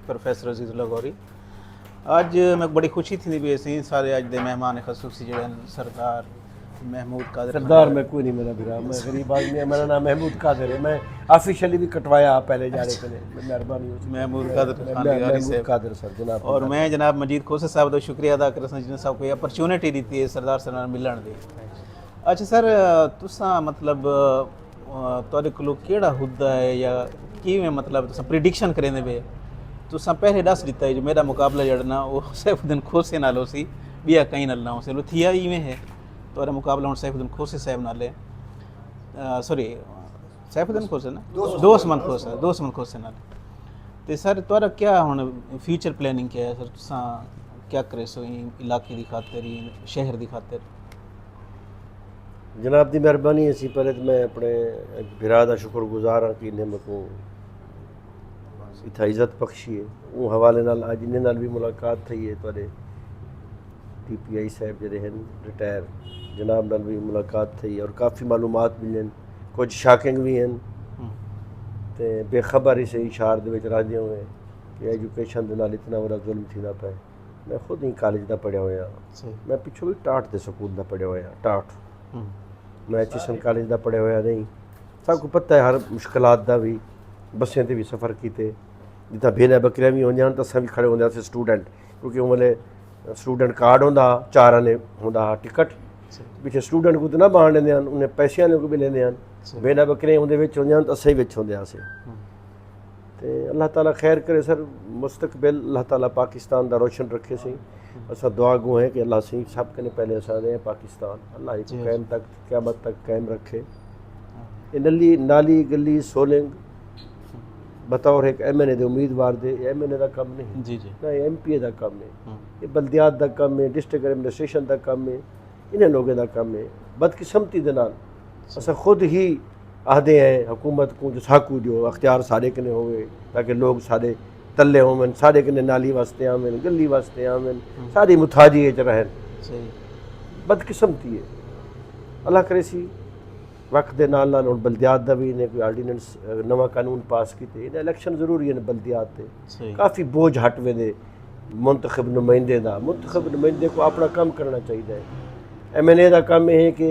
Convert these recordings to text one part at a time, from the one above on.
Professor Azizullah Gauri. अज मैं बड़ी खुशी थी भी असीं सारे अज दे मेहमान खसूसी जिहड़े सरदार महमूद कादर सरदार मैं कोई नहीं मेरा भिरा, मैं गरीब आदमी है, मेरा नाम महमूद कादर है। मैं ऑफिशियली भी कटवाया आप पहले जाने के लिए, मेहरबानी हो। महमूद कादर खान महमूद कादर सर जनाब। और मैं जनाब मजीद खोसे साहब का शुक्रिया अदा कर जिन्हें साहब कोई अपॉर्चुनिटी दी है सरदार सर मिलन की। अच्छा सर, तुसा मतलब तुहाडे कोल केड़ा हुद्दा है या किवें मतलब तुसा प्रिडिक्शन करेंदे पे? तुसा पहले दस दिता है जो मेरा मुकाबला जड़ना वो सैफुद्दीन खोसे नाल सी, बिया कहीं नाल ना हो से थिया इवें है। तुहाडा मुकाबला हुण सैफुद्दीन खोसे साहब नाल है, सॉरी सैफुद्दीन खोसे ना दोस्त खोसे नाल। ते सर तुहाडा क्या हुण फ्यूचर प्लानिंग क्या है सर? तुसा क्या करे सो इलाके की खातिर शहर की खातिर? जनाब की मेहरबानी असी पहले तो मैं अपने भिरा का शुक्रगुजार हाँ कि इन्हें मेरे इतना इज्जत बख्शी है। वो हवाले नाल अज इन्हें नाल भी मुलाकात थी है। तुहाडे TPI साहब जिहड़े हैं रिटायर जनाब नाल भी मुलाकात थी और काफ़ी मालूमात मिलन, कुछ शॉकिंग भी हैं तो बेखबर इस इशार दे विच रहंदे हुए कि एजुकेशन दे नाल इतना बड़ा जुल्म थींदा पे। मैं खुद ही कॉलेज का पढ़िया होया, मैं पिछों भी टाट के स्कूल का पढ़िया होया। टाट मैं HSN कॉलेज का पढ़िया होया नहीं। सब को पता है हर मुश्किलात का भी, बसें ते भी सफ़र किए जितना भेड़ियां बकरियां भी होंदियां तो असां भी खड़े होंदे से स्टूडेंट, क्योंकि उस वेले स्टूडेंट कार्ड होंदा, 4 आने होंदा टिकट, पिछे स्टूडेंट को तो ना बहान लेंदे हैं, उन्हें पैसे आने को भी लेंदे हैं। भेड़ियां बकरियां उहदे विच होंदियां तो असीं विच होंदे आसे। तो अल्लाह ताला खैर करे सर, मुस्तकबिल अल्लाह ताला पाकिस्तान का रोशन रखे सी। असा दुआ गो है कि अल्लाह सी सब के पहले असा दे पाकिस्तान, अल्लाह एक कायम तक क़यामत तक कायम रखे। नली नाली गली सोलिंग बतौर एक MNA के उम्मीदवार दे MNA का कम नहीं जी जी ना, MPA का कम है, ये बल्दियात का कम है, डिस्ट्रिक्ट एडमिनिस्ट्रेशन का कम है, इन्हें लोगों का कम है। बदकिस्मती दे नाल असा खुद ही आखते हैं हुकूमत को जो साकू जो अख्तियार सारे कने होवे ताकि लोग सारे तले होवन, सारे कने नाली वास्ते आवन, गली वास्ते आवन, सारी मुथाजी च रहन। बदकिस्मती है। अल्लाह करे सी वक्त के नाल नाल हुण बल्दियात का भी इन्हें कोई आर्डीनेंस नवा कानून पास किए। इन्हें इलैक्शन जरूरी है बल्दियात से, काफ़ी बोझ हट वे मुंतखब नुमाइंदे का। मुंतखब नुमाइंदे को अपना काम करना चाहिए। MNA का काम यह है कि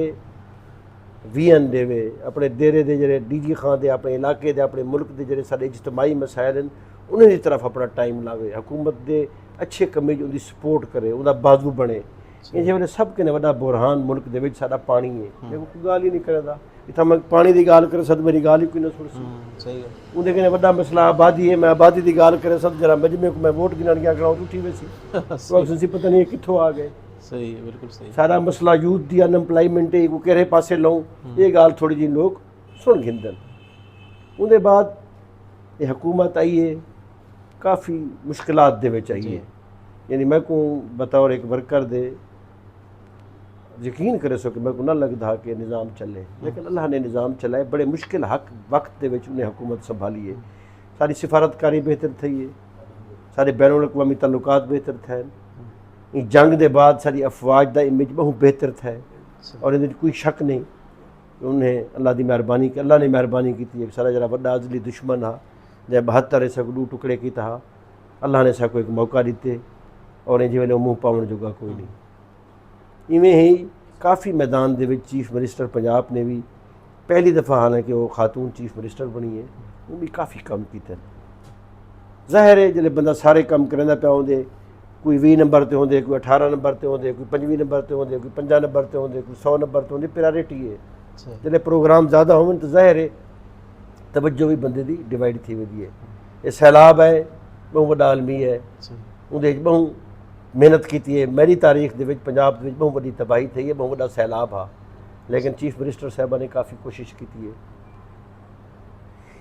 VN देवे अपने डेरे के जोड़े DG खां के अपने इलाके के अपने मुल्क के जोड़े सारे इज्तमाही मसाइल हैं उन्हें की तरफ अपना टाइम लावे, हुकूमत के अच्छे कमे उनकी सपोर्ट करे, उनका बाजू बने। इस वे सब के वड्डा बुरहान मुल्क के सारा पानी है, मैं कोई गाल ही नहीं करता। इतना मैं पानी की गाल कर सद मेरी गाल ही कोई ना सुन सी। उनके कने वड्डा मसला आबादी है, मैं आबादी की गाल कर सद जरा मजमे को मैं वोट गिनन गया खड़ा उठी वे सी पता नहीं कितों आ गए। सही है, बिल्कुल सही। सारा मसला यूथ की अनएम्पलॉयमेंट है, को किहड़े पासे लाऊं, ये गाल थोड़ी जी लोग सुन गिंदन। उनके बाद ये हुकूमत आई है काफ़ी मुश्किलात दे विच आई है। यानी मैं को बतौर एक वर्कर दे यकीन करे सो कि मैं को ना लगता कि निज़ाम चले, लेकिन अल्लाह ने निज़ाम चलाए। बड़े मुश्किल वक्त दे विच उन्हें हुकूमत संभाली है। सारी सिफारतकारी बेहतर थी है, सारे बैनुल अक़वामी ताल्लुकात बेहतर थे, जंग के बाद सारी अफवाज का इमेज बहुत बेहतर था। और ये कोई शक नहीं कि उन्हें अल्लाह की मेहरबानी की, अल्लाह ने मेहरबानी की थी। सारा जरा बड़ा अजली दुश्मन हा जै 72 ऐसा को 2 टुकड़े किया हा, अल्लाह ने साको एक मौका दिते और इंज वेले मुँह पावन जोगा कोई नहीं। इवें ही काफ़ी मैदान दे विच चीफ मिनिस्टर पंजाब ने भी पहली दफ़ा, हालांकि वो खातून चीफ मिनिस्टर बनी है, वो भी काफ़ी कम किए। ज़ाहिर है जो बंदा सारे काम करना पिया होंदे, कोई 20 नंबर पर होंदे, कोई 18 नंबर पर होंदे, कोई 25 नंबर पर होंदे, कोई 50 नंबर पर होंदे, कोई 100 नंबर पर होंदे, प्रायोरिटी है। जो प्रोग्राम ज़्यादा होवन तो ज़ाहिर है तवज्जो भी बंदे की डिवाइड थी वेंदी है। ये सैलाब है, बहुत वड्डा आलमी है, उहदे बहुत मेहनत की है। मेरी तारीख दे विच पंजाब दे विच बहुत वड्डी तबाही थी है, बहुत वड्डा सैलाब हा, लेकिन चीफ मिनिस्टर साहबा ने काफ़ी कोशिश की है।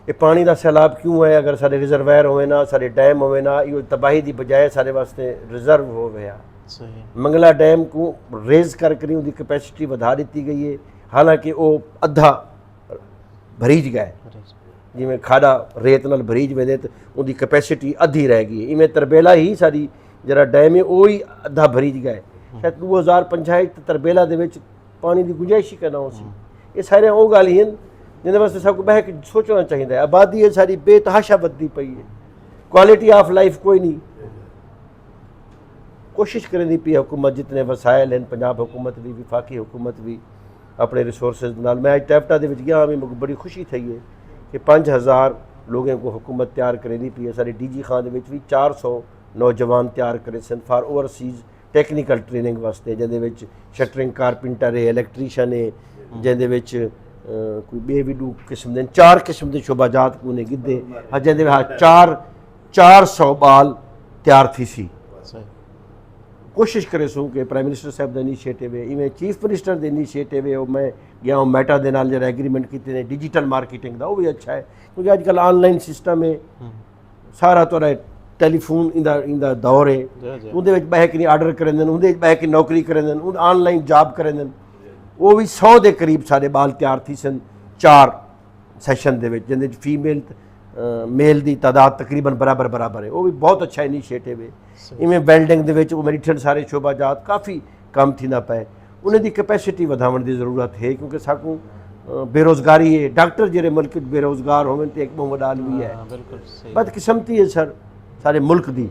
ये पानी का सैलाब क्यों है? अगर सारे रिजर्वायर होवे ना, सारे डैम होवे ना, ये तबाही की बजाय सारे वास्ते रिजर्व हो गया। मंगला डैम को रेज करके उनकी कैपेसिटी बढ़ा दी गई है, हालांकि वो अद्धा भरीज गए। जिमें खाड़ा रेत नाल भरीज वेंदे तो उनकी कैपेसिटी अद्धी रह गई। इवें तरबेला ही सारी जरा डैम है वो ही अद्धा भरीज गए। शायद 2005 तरबेला दे विच पानी की गुंजाइश ही करना हो सी। ये सारे वो गल ही जिन्हें वास्ते सबको बह के सोचना चाहिए है। आबादी है सारी बेतहाशा बदती पई है, क्वालिटी ऑफ लाइफ कोई नहीं। कोशिश करें पी हुकूमत जितने वसायल हैं, पंजाब हुकूमत भी, विफाकी हुकूमत भी अपने रिसोर्सिस नाल। मैं अज टैप्टा दे विच गया, मैं बड़ी खुशी थी है कि 5000 लोगों को हुकूमत तैयार करें पी है। सारे DG खान दे विच भी 400 नौजवान तैयार करे सन फॉर ओवरसीज़ टैक्नीकल ट्रेनिंग वास्ते, जिहदे विच शटरिंग कारपेंटर है, इलैक्ट्रीशियन है, जिहदे विच कोई बे भी 2 किस्म दे 4 किस्म के शोबाजात को ने गिद्धे जिहदे 400 बाल तैयार थी सी। कोशिश करे सूँ कि प्राइम मिनिस्टर साहब का इनीशिएटिव है, इवें चीफ मिनिस्टर का इनीशिएटिव है। मैं गया हूँ मेटा के नाल जरा एग्रीमेंट किए ने डिजिटल मार्केटिंग का, वो भी अच्छा है क्योंकि अजकल ऑनलाइन सिस्टम है, सारा तुहाडा टेलीफोन इंदा दौर है। उहदे बह के नहीं आर्डर करेंदे, उहदे बह के नौकरी करेंदे, ऑनलाइन जॉब करेंदे। वो भी 100 के करीब सारे बाल तैयार थी सन 4 सैशन दे विच, जिहदे फीमेल मेल की तादाद तकरीबन बराबर है। वो भी बहुत अच्छा इनीशिएटिव है। इवें वेल्डिंग दे विच मेरिटन सारे शोबाजात काफ़ी कम थींदा पे, उन्हें दी कैपेसिटी वधाउण की ज़रूरत है क्योंकि साकू बेरोज़गारी है। डॉक्टर जेरे मुल्क बेरोज़गार होवन तो एक बहुत वॾा भी है। बदकिस्मती है सर सारे मुल्क दी।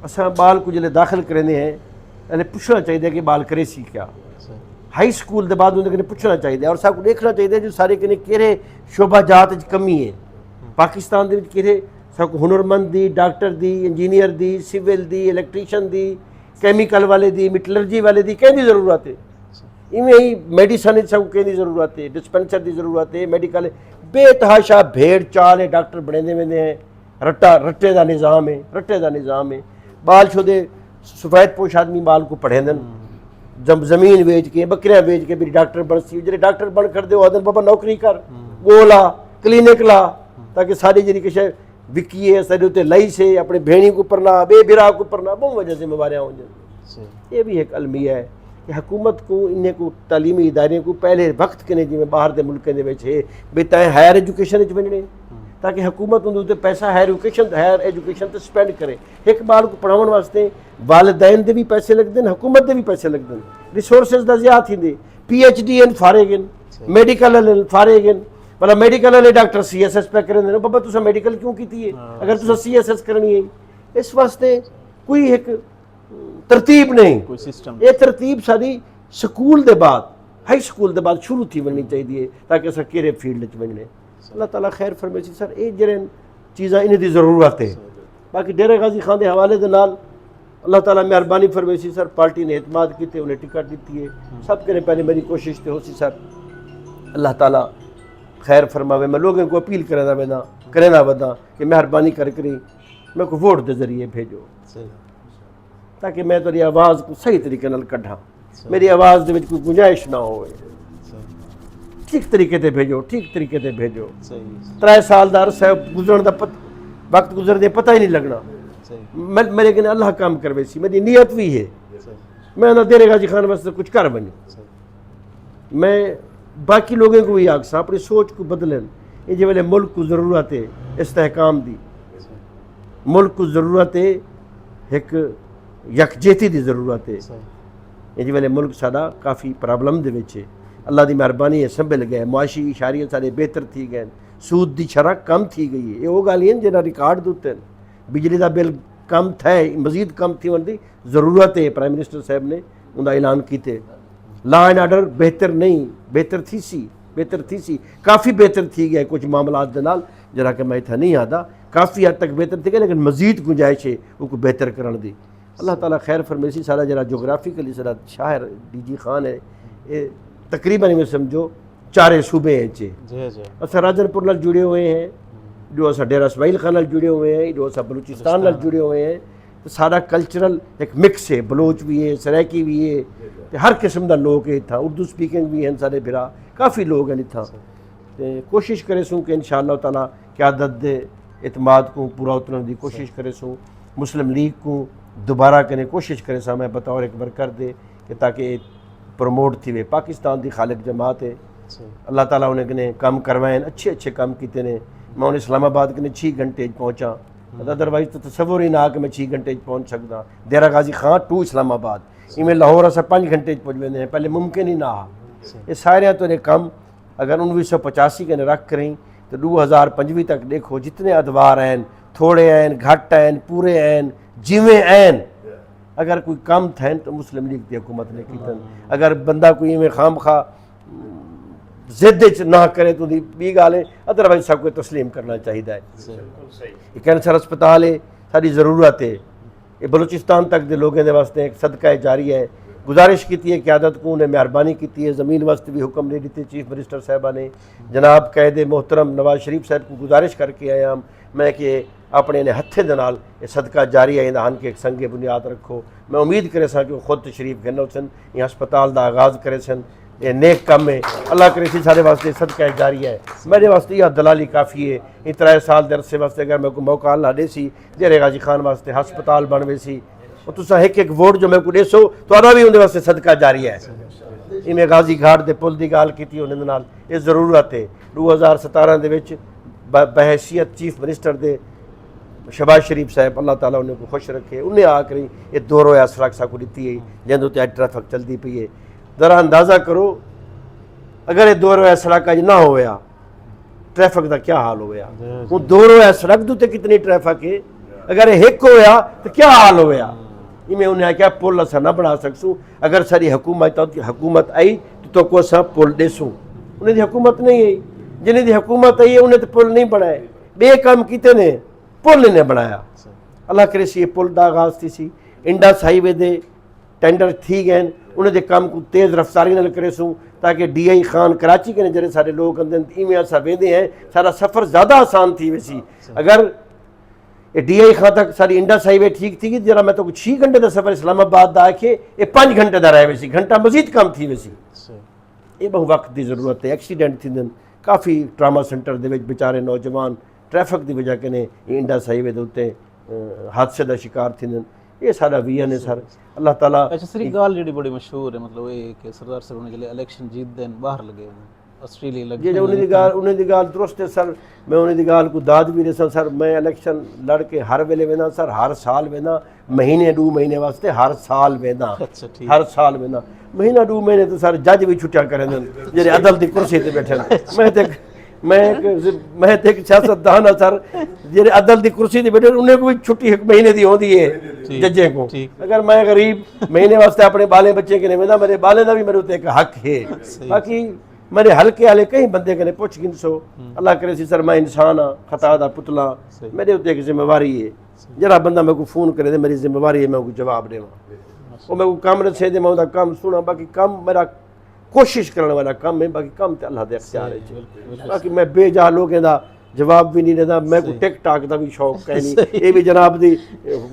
असां बाल को जिले दाखिल करेंदे हैं पहले पुछना चाहिए कि बाल करे सी क्या। हाई स्कूल के बाद उन्हें पुछना चाहिए और साकू देखना चाहिए जो सारे कने केड़े शोबाजात च कमी है। पाकिस्तान दे विच केड़े साकू हुनरमंद दी, डॉक्टर दी, इंजीनियर दी, सिविल दी, इलैक्ट्रीशियन दी, कैमिकल वाले दी, मेटलर्जी वाले दी कहने ज़रूरत है। इवें ही मेडिसन सब कहने ज़रूरत है, डिस्पेंसर की ज़रूरत है, मेडिकल बेतहाशा भेड़ चाल है, डॉक्टर बने वेंदे हैं। रट्टे का निज़ाम है, रट्टे का निज़ाम है। बाल छोदे सफ़ेद पोश आदमी बाल को पढ़ेंदन, जमीन बेच के बकरियां बेच के भी डॉक्टर बन सी। जो डॉक्टर बन कर दे आदन बाबा नौकरी कर, गोला क्लीनिक ला, ताकि सारी जी किश विकी है सारे उत्ते लई से अपने भेणी को परना, बे बिरा को परना, बहुत वजह से बीमारियाँ हो जाए। ये भी एक अलमिया है कि हुकूमत को इन्हें को तालीमी इदारे को पहले वक्त के जिमें बाहर के मुल्कों के भी तैं हायर एजुकेशन वजने, ताकि हुकूमत उन्हें पैसा हायर एजुकेशन तो स्पेंड करे। एक बाल को पढ़ाने वास्ते वालदैन के भी पैसे लगते हैं, हुकूमत के भी पैसे लगते हैं, रिसोर्सिस का ज़्यादा थी। PhD फारेग, मेडिकल फारेग, भला मेडिकल वाले डॉक्टर CSS पे करें बाबा तुसा मेडिकल क्यों की है अगर तुसा CSS करनी है। इस वास्ते कोई एक तरतीब नहीं, कोई सिस्टम। ये तरतीब सारी स्कूल के बाद, हाई स्कूल के बाद शुरू थी बननी चाहिए ताकि अस केड़े फील्ड च बनने। अल्लाह ताला खैर फरमाइसी सर। ये जड़े चीज़ा इन्हें दी ज़रूरत है। बाकी डेरा गाजी खान के हवाले के नाल अल्लाह ताला मेहरबानी फरमाइसी सर। पार्टी ने एतमाद किए, उन्हें टिकट दी है। सब के पहले मेरी कोशिश तो हो सी सर अल्लाह ताला खैर फरमावे। मैं लोगों को अपील करना वदा कि मेहरबानी करी मैं को वोट के जरिए भेजो ताकि मैं तेरी आवाज़ को सही तरीके नाल कढ़ा, मेरी आवाज़ के कोई गुंजाइश ना हो। ठीक तरीके से भेजो, ठीक तरीके से भेजो। 3 साल का अरसा गुजरन का वक्त गुजरते पता ही नहीं लगना। मेरे कने अल्लाह काम करवे सी, मेरी नीयत भी है। मैं ना तेरे गाजी खान वास्ते कुछ कर बनी। मैं बाकी लोगों को भी आखसा अपनी सोच को बदलन। ये जो वेले मुल्क को ज़रूरत है इस्तेहकाम दी, मुल्क को ज़रूरत है एक यकजेती की ज़रूरत है। ये जो वेले मुल्क साडा काफ़ी प्रॉब्लम दे विच है। अल्लाह की मेहरबानी है संभल गए, मुआशी इशारियाँ सारे बेहतर थी गए, सूद की शरह कम थी गई है। ये वो गालियाँ जिन्हें रिकॉर्ड दुते, बिजली का बिल कम थे, मजीद कम थी होने की ज़रूरत है। प्राइम मिनिस्टर साहब ने उनका ऐलान किए। लॉ एंड आर्डर बेहतर नहीं, बेहतर थी सी काफ़ी बेहतर थी गया कुछ मामलात के नाल, जरा कि मैं इतना नहीं आता काफ़ी हद तक बेहतर थी गया, लेकिन मजीद गुंजाइश है वो बेहतर करने दी। अल्लाह ताला खैर फरमाइसी। सारा जरा जोग्राफिकली सारा शाहर DG खान है, ये तकरीबन में समझो 4 सूबे हैं। अस राजनपुर नाल जुड़े हुए हैं, जो अस डेरा इसमाइल खान नाल जुड़े हुए हैं, जो अस बलूचिस्तान नाल जुड़े हुए हैं। तो सारा कल्चरल एक मिक्स है, बलोच भी है, सराइकी भी है, तो हर किस्म का लोग है इतना, उर्दू स्पीकिंग भी हैं सारे बिरा, काफ़ी लोग हैं इतना। तो कोशिश करे सूँ कि इंशाअल्लाह ताला क़यादत दे एतमाद को पूरा उतरने की कोशिश करे सूँ। मुस्लिम लीग को दोबारा करें कोशिश करे सा मैं बतौर एक बार कर दे कि ताकि प्रमोट थी वे। पाकिस्तान की खालिक जमात है, अल्लाह ताला उन्हें कने कम करवाए, अच्छे कम किए ने। मैं उन्हें इस्लामाबाद कने 6 घंटे पहुँचा, अदरवाइज तो तसव्वुर ही ना कि मैं 6 घंटे पहुँच सकता। देरा गाजी खान टू इस्लामाबाद, इवें लाहौर अस 5 घंटे पहुँच वेंदे हैं, पहले मुमकिन ही ना। ये सारे तो कम अगर 1985 के रख करें तो 2025 तक देखो जितने अदवार हैं थोड़े आन घट आन पूरे आन जिमें आन अगर कोई कम थे तो मुस्लिम लीग की हुकूमत ने कीतन अगर बंदा कोई इवें खाम खा जिद च ना करे तो बी गाल है अदरवाइज सब कुछ तस्लीम करना चाहिए है। ये कैंसर अस्पताल है सारी ज़रूरत है ये बलूचिस्तान तक के लोगों के वास्ते एक सदका जारी है। गुजारिश की है क्यादत को उन्हें मेहरबानी की है ज़मीन वास्ते भी हुक्म नहीं दी चीफ मिनिस्टर साहबा ने जनाब कैद मोहतरम नवाज शरीफ साहब को गुजारिश करके आया मैं कि अपने ने हथे दे नाल ये सदका जारी है इंदान के एक संगे बुनियाद रखो। मैं उम्मीद करे सा कि खुद तशरीफ गनो सन ये अस्पताल का आगाज़ करे सन ये नेक कम है अल्लाह करे सी सारे वास्ते सदका जारी है। मेरे वास्ते यह दलाली काफ़ी है इन 3 साल के अरसे वास्ते अगर मैं को मौका अल्लाह दे सी जेरे गाजी खान वास्ते हस्पताल बनवे सी और तुसा एक वोट जो मैं को देसो तो भी उनके वास्ते सदका जारी है। इवें गाजी घाट के पुल की गाल की उन्होंने नाल ये ज़रूरत है 2017 के विच बहैसियत चीफ मिनिस्टर के शहबाज शरीफ साहब अल्लाह ताला उन्हें को खुश रखे उन्हें आकर ये 2 रोज़ा सड़क साकू दी है जैसे उत्ते ट्रैफिक चलती पई है। ज़रा अंदाज़ा करो अगर ये 2 रोज़ा सड़क अज ना होया ट्रैफिक का क्या हाल होया हूँ 2 रोज़ा सड़क उत्ते कितनी ट्रैफिक है अगर एक होया तो क्या हाल होया। इवें उन्हें आख्या पुल असा ना बना सकसूँ अगर सारी हुकूमत आई तो को असा पुल देसूँ उन्हें हुकूमत नहीं आई जिन्हें हुकूमत आई है उन्हें तो पुल नहीं बनाए बे काम किते ने पुल ने बनाया। अल्लाह करे सी पुल का आगाज़ थी सी इंडस हाईवे दे टेंडर थी गए उन्हें काम को तेज़ रफ्तारी नाल करे सूँ ताकि DI खान कराची के जरे सारे लोग आते इवें असा वेंदे हैं सारा सफ़र ज़्यादा आसान थी वैसी अगर ये DI खान तक सारी इंडस हाईवे ठीक थी जरा मैं तो 6 घंटे का सफ़र इस्लामाबाद का आखे ये 5 घंटे का रहे वैसी घंटा मजीद कम थी वैसी ये बहु वक्त की ज़रूरत है। एक्सीडेंट थी काफ़ी ट्रामा सेंटर के बेचारे नौजवान ट्रैफिक की वजह कने इंडस हाईवे के उत्ते हादसे का शिकार थी ये सारा विजन है सर अल्लाह ताला। अच्छा सर एक गाल जी बड़ी मशहूर है मतलब ये कि सरदार साहब होने के लिए इलेक्शन जीत देन बाहर लगे ऑस्ट्रेलिया लगे ये जो उन्हें दी गाल दुरुस्त है सर मैं उन्हें दी गाल को दाद भी दे सर मैं इलेक्शन लड़ के हर वेले वेंदा सर हर साल वेंदा महीने 2 महीने वास्ते हर साल वेंदा अच्छा ठीक हर साल वेंदा महीना 2 महीने तो सर जज भी छुट्टियां करें जेरे अदल की कुर्सी ते बैठे मैं एक सियासतदान हाँ सर जेरे अदल की कुर्सी ते बैठे उन्हें को भी छुट्टी 1 महीने की होती है जजे को अगर मैं गरीब महीने वास्ते अपने बाले बच्चे के वेंदा मेरे बाले का भी मेरे उत्ते एक हक है बाकी मेरे हल्के वाले कई बंदे कने पुछ गिनसो अल्लाह करे सी सर मैं इंसान हाँ खता दा पुतला मेरे उत्ते एक जिम्मेवारी है जरा बंदा मेरे को फोन करे मेरी जिम्मेवारी है मैं को जवाब देवां वो मैं को काम रसे दे मैं काम सुना बाकी काम मेरा कोशिश करने वाला काम है बाकी काम तो अल्लाह दे इख्तियार है बाकी मैं बेजा लोगों का जवाब भी नहीं देता मैं को टिक टाक का भी शौक है नहीं ये भी जनाब दी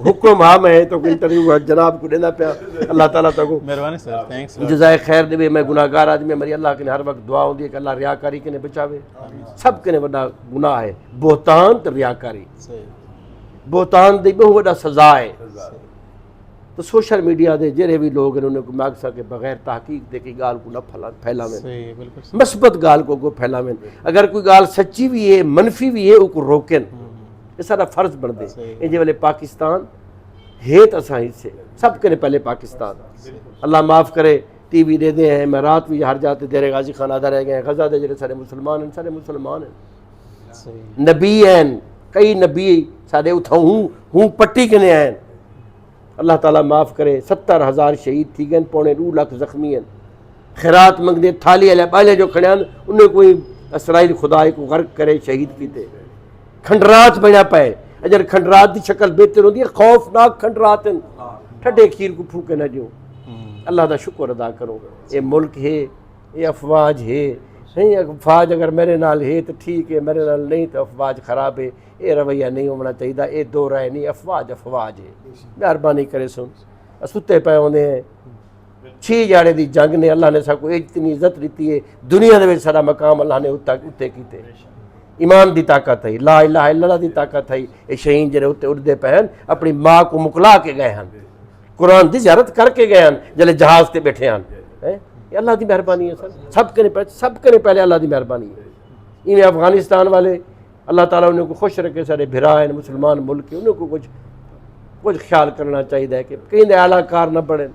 हुक्म हाँ मैं तो इंटरव्यू जनाब को देना पाया अल्लाह ताला तो मेहरबानी सर थैंक्स जज़ाए खैर देवे मैं गुनाहगार आदमी मेरी अल्लाह के हर वक्त दुआ होती है कि अल्लाह रियाकारी के बचावे सब के बड़ा गुनाह है बोहतान तो रियाकारी बोहतान दी बहुत बड़ा सजा है तो सोशल मीडिया के जेरे भी लोग उन्होंने मांग सके बगैर तहकीक दे की गाल को न फैलावें मस्बत गाल को फैलावें अगर कोई गाल सच्ची भी है मनफी भी है उसको रोकें ये सारा फर्ज बन दे ये वाले पाकिस्तान है तो असा हिस्से सब के पहले पाकिस्तान अल्लाह माफ़ करे TV दे दे हैं मैं रात भी हर जाते देरे गाजी खान आधा रह गए गजा दे जरे सारे मुसलमान हैं नबी हैं कई नबी सारे उठाऊँ हूँ पट्टी कने हैं अल्लाह ताला माफ़ करे 70,000 शहीद थी गए 2.25 लाख जख्मी हैं खैरात मंगदे थाली वाले बाले जो खड़े उन्हें कोई इसराइल खुदाई को गर्क करे शहीद कीते खंडरात बना पाए अजर खंडरात की शक्ल बेहतर होती है खौफनाक खंडरात ठंडे खीर को फूके न दियो अल्लाह का शुक्र अदा करो ये मुल्क है ये अफवाज है नहीं अफवाज अगर मेरे नाल है तो ठीक है मेरे नाल नहीं तो अफवाज खराब है ये रवैया नहीं होना चाहिए ये 2 राय नहीं अफवाज है मेहरबानी करे सुन सुते पे आने 6 जाड़े की जंग ने अल्लाह ने सबको इतनी इज्जत दी है दुनिया के सारा मकाम अल्लाह ने उत्ते कीते ईमान की ताकत है ला इलाहा इल्लल्लाह की ताकत है ये शहीद जरे उत्ते उड़ते पे हैं अपनी माँ को मुकला के गए हैं कुरान की ज़ियारत करके गए हैं जले जहाज़ से बैठे हैं ये अल्लाह की मेहरबानी है सर सब के पहले अल्लाह की मेहरबानी है इन्हें अफगानिस्तान वाले अल्लाह ताला उन्हें को खुश रखे सारे भिरा हैं मुसलमान मुल्क के उन्हें को कुछ ख्याल करना चाहिए कि कहीं आलाकार न बढ़े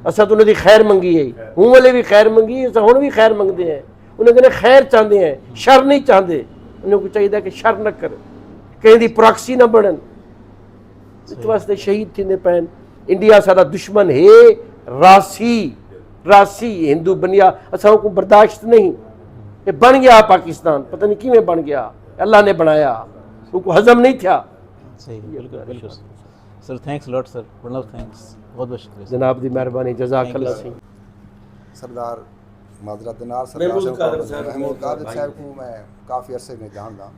असा तो उन्हें खैर मंगी है हूँ वाले भी खैर मंगी असा हूँ भी खैर मंगते हैं उन्हें कहने खैर चाहते हैं शर नहीं चाहते उन्हें को चाहिए कि शर न करे कंहिं दी प्रॉक्सी न बनन इस वास्ते शहीद थींदे पैन इंडिया साडा दुश्मन है रासी हिंदू बनिया असां को बर्दाश्त नहीं ये बन गया पाकिस्तान पता नहीं किवें बन गया अल्लाह ने बनाया उनको हजम नहीं था सही बिल्कुल बिल्कुल सर थैंक्स लॉट सर बहुत थैंक्स बहुत बहुत शुक्रिया जनाब दी मेहरबानी जज़ाकल्लाह सी सरदार माजरत दिनार महमूद कादिर महमूद कादिर साहब को मैं काफ़ी अरसे में जानदा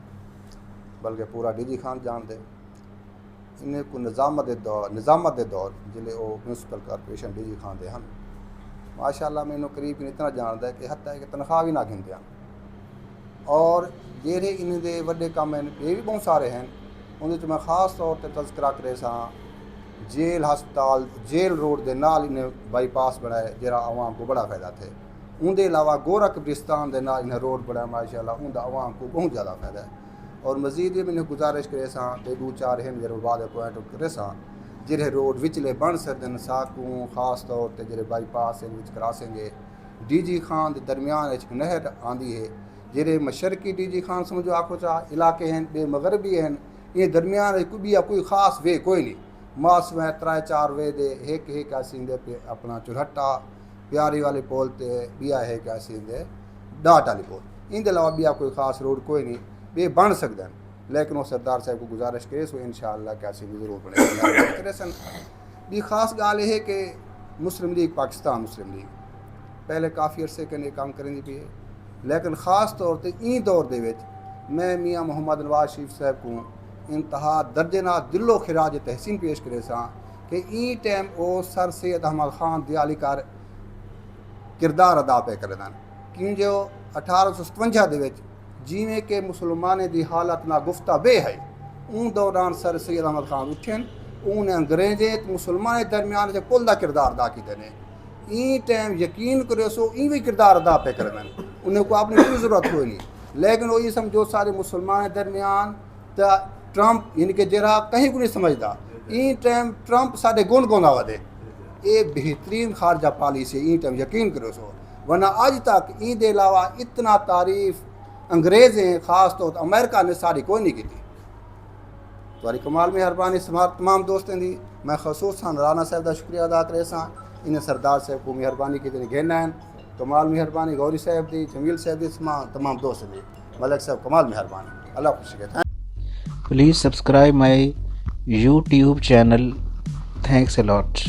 बल्कि पूरा डी जी खान जानते इन्हें को निज़ामत दे दौर जिले वो म्यूनसिपल कारपोरेशन डी जी खान दे हैं माशाअल्लाह मैंने करीब इतना जानता है कि हत्या कि तनख्वाह भी ना गिनते हैं और जेरे इन्हें दे वड्डे काम हैं ये भी बहुत सारे हैं उन्हें मैं ख़ास तौर पर तज़किरा करे सा जेल हस्पताल जेल रोड के नाल इन्हें बाईपास बनाए जरा आवाम को बड़ा फ़ायदा थे उनके अलावा गोरा कब्रिस्तान के नाल इन्हें रोड बनाया माशाअल्लाह उनका आवाम को बहुत ज़्यादा फ़ायदा है और मज़ीद भी मैंने गुजारिश करे सा ते दो चार हैं जरा बाद पॉइंट करे सा जिहड़े रोड विचले बन सकते साकू खास तौर पर जो bypass crossing D G Khan के दरमियान एक नहर आँदी है जिहड़े मशरकी डी जी खान समझो आखो चाह इलाके हैं बे मगरबी हैं ये दरमियान कोई खास वे कोई नहीं मास में 3-4 वे दे एक आसींदे पे अपना चुरहट्टा प्यारी वाले पोल ते बिया है कि आसींदे डाट वाली पोल इन अलावा बिया कोई खास रोड कोई नहीं बे बन सकते हैं लेकिन वो सरदार साहब को गुजारिश करे सो इंशाअल्लाह क्या ज़रूर बने भी खास गाल है कि मुस्लिम लीग पाकिस्तान मुस्लिम लीग पहले काफ़ी अरसे के काम करेंगी भी है लेकिन ख़ास तौर पर ई दौर दे मैं मियाँ मोहम्मद नवाज शरीफ साहब को इंतहा दर्जना दिलो खिराज तहसीन पेश करे सा कि ई टाइम वो सर सैयद अहमद खान दियालीकार किरदार अदा पे करें क्यों जो 1857 जिमें कि मुसलमान की हालत ना गुफ्ता बे है उन दौरान सर सैयद अहमद खान उठन उन्हें अंग्रेजें मुसलमान दरमियान से पुल का किरदार अदा किए ने ई टाइम यकीन करो सो ई भी किरदार अदा पे करना उन्हें को अपनी कोई ज़रूरत कोई नहीं लेकिन वो ये समझो सारे मुसलमान दरमियान तो ट्रंप यानी कि जरा कहीं को नहीं समझता ई टाइम ट्रंप साढ़े गुण गोंदा वधे ये बेहतरीन खारजा पॉलिसी ई टाइम यकीन करो सो वरना अज तक ई दे अलावा इतना तारीफ अंग्रेज़ें ख़ास तौर पर अमेरिका ने सारी कोई नहीं की तुम्हारी कमाल मेहरबानी तमाम दोस्तों की मैं खसूसन राना साहब का शुक्रिया अदा करे सा इन्हें सरदार साहब को मेहरबानी की घेना कमाल मेहरबानी गौरी साहब की जमील साहब की तमाम दोस्तों की मलिक साहब कमाल मेहरबानी अल्लाह खुश please subscribe my YouTube channel. Thanks a lot.